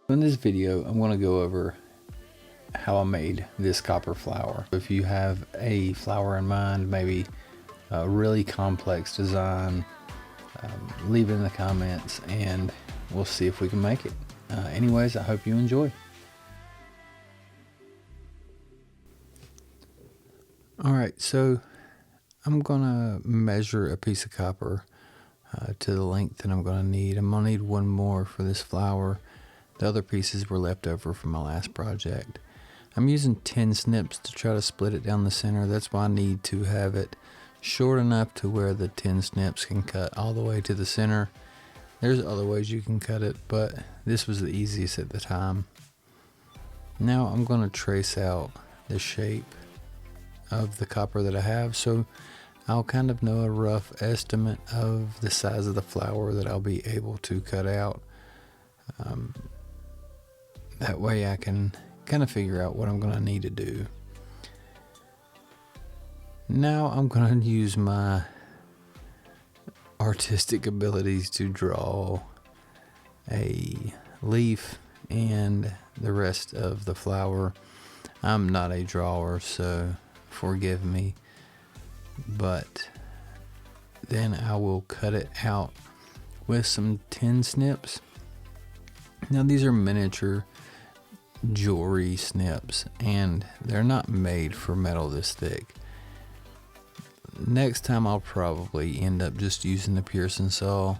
In this video, I'm going to go over how I made this copper flower. If you have a flower in mind, maybe a really complex design, leave it in the comments and we'll see if we can make it. Anyways, I hope you enjoy. Alright, so I'm going to measure a piece of copper to the length that I'm going to need. I'm going to need one more for this flower. The other pieces were left over from my last project. I'm using 10 snips to try to split it down the center. That's why I need to have it short enough to where the 10 snips can cut all the way to the center. There's other ways you can cut it, but this was the easiest at the time. Now I'm going to trace out the shape of the copper that I have, so I'll kind of know a rough estimate of the size of the flower that I'll be able to cut out. That way I can kind of figure out what I'm going to need to do. Now I'm going to use my artistic abilities to draw a leaf and the rest of the flower. I'm not a drawer, so forgive me. But then I will cut it out with some 10 snips. Now these are miniature jewelry snips and they're not made for metal this thick. Next time I'll probably end up just using the Pearson saw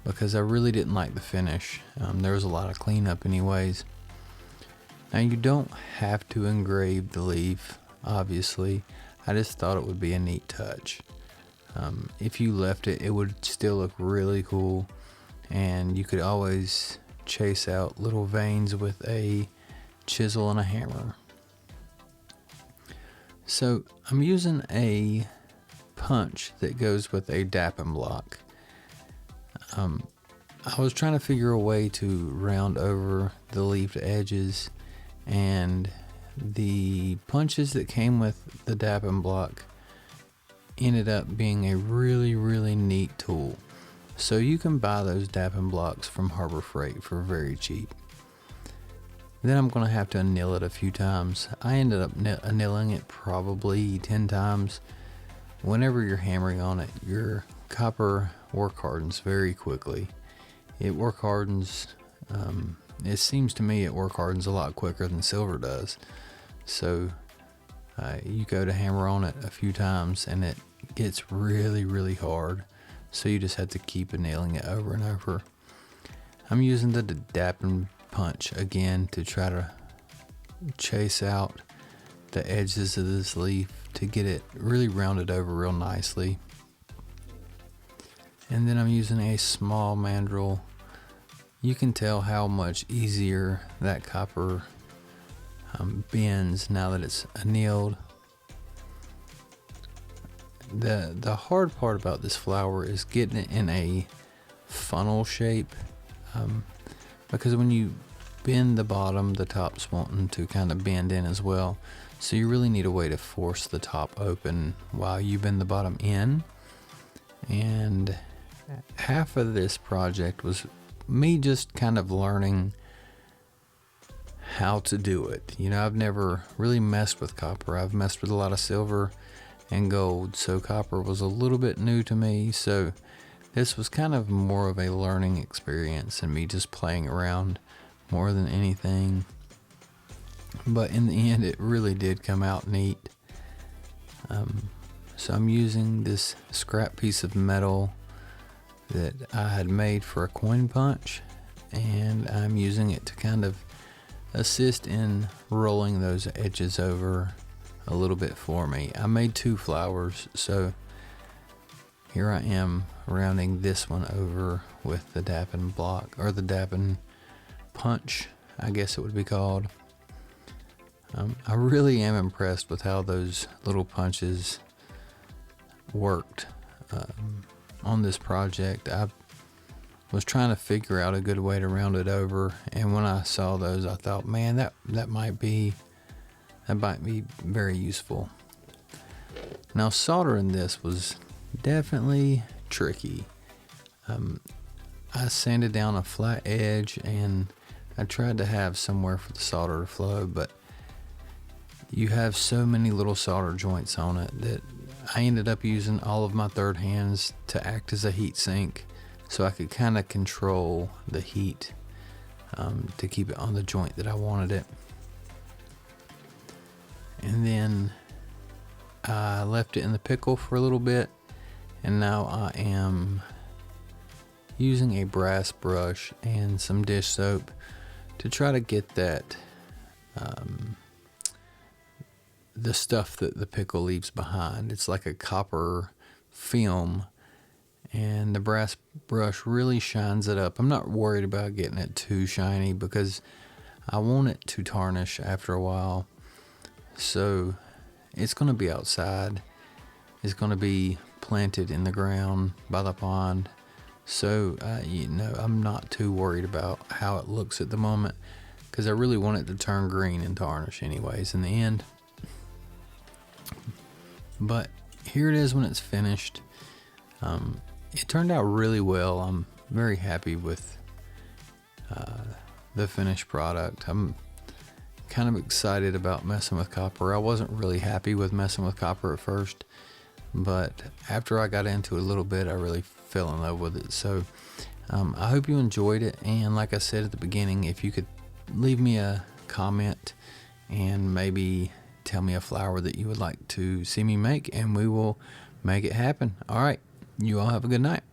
because I really didn't like the finish. There was a lot of cleanup anyways. Now you don't have to engrave the leaf, obviously. I just thought it would be a neat touch. If you left it, it would still look really cool, and you could always chase out little veins with a chisel and a hammer. So I'm using a punch that goes with a dapping block. I was trying to figure a way to round over the leafed edges, and the punches that came with the dapping block ended up being a really neat tool. So you can buy those dapping blocks from Harbor Freight for very cheap. Then I'm going to have to anneal it a few times. I ended up annealing it probably 10 times. Whenever you're hammering on it, your copper work hardens very quickly. It work hardens, it seems to me it work hardens a lot quicker than silver does. So you go to hammer on it a few times and it gets really hard. So you just have to keep annealing it over and over. I'm using the dapping punch again to try to chase out the edges of this leaf to get it really rounded over real nicely. And then I'm using a small mandrel. You can tell how much easier that copper bends now that it's annealed. The hard part about this flower is getting it in a funnel shape, because when you bend the bottom, the top's wanting to kind of bend in as well. So you really need a way to force the top open while you bend the bottom in. And half of this project was me just kind of learning how to do it. You know, I've never really messed with copper. I've messed with a lot of silver and gold, so copper was a little bit new to me. So this was kind of more of a learning experience and me just playing around more than anything. But in the end, it really did come out neat. So I'm using this scrap piece of metal that I had made for a coin punch, and I'm using it to kind of assist in rolling those edges over a little bit for me. I made 2 flowers, so here I am rounding this one over with the dapping block, or the dapping punch, I guess it would be called. I really am impressed with how those little punches worked on this project. I was trying to figure out a good way to round it over, and when I saw those, I thought, man, that might be very useful. Now soldering this was definitely tricky. I sanded down a flat edge and I tried to have somewhere for the solder to flow, but you have so many little solder joints on it that I ended up using all of my third hands to act as a heat sink, so I could kind of control the heat to keep it on the joint that I wanted it. And then I left it in the pickle for a little bit, and now I am using a brass brush and some dish soap to try to get that the stuff that the pickle leaves behind. It's like a copper film, and the brass brush really shines it up. I'm not worried about getting it too shiny because I want it to tarnish after a while. So it's going to be outside. It's going to be planted in the ground by the pond. So, I'm not too worried about how it looks at the moment because I really want it to turn green and tarnish anyways in the end. But here it is when it's finished. It turned out really well. I'm very happy with the finished product. I'm kind of excited about messing with copper. I wasn't really happy with messing with copper at first, but after I got into it a little bit, I really fell in love with it. So I hope you enjoyed it, and like I said at the beginning, if you could leave me a comment and maybe tell me a flower that you would like to see me make, and we will make it happen. All right, you all have a good night.